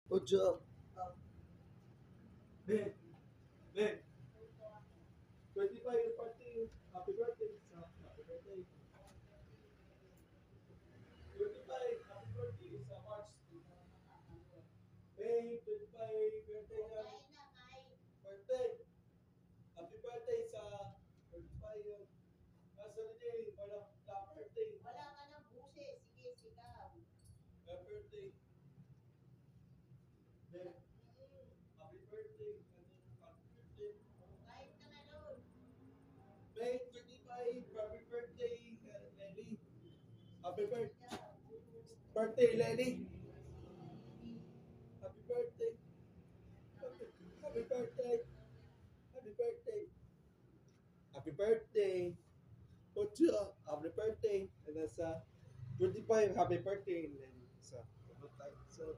Good job. Ben, Ben, 25 yung party. Happy birthday. Happy birthday. 25, happy birthday sa March. Ben, 25 birthday yan. Birthday. Happy birthday sa 25 yung nasa day. Wala birthday. Wala ka ng busi. Sige, sigaw. Happy birthday. Ben, happy birthday. Happy birthday. Kahit ka na doon. May 25, happy birthday, Lenny. Happy birthday. Birthday, Lenny. Happy birthday. Happy birthday. Happy birthday. Happy birthday. Ocho, happy birthday. And that's 25, happy birthday, Lenny. So, so,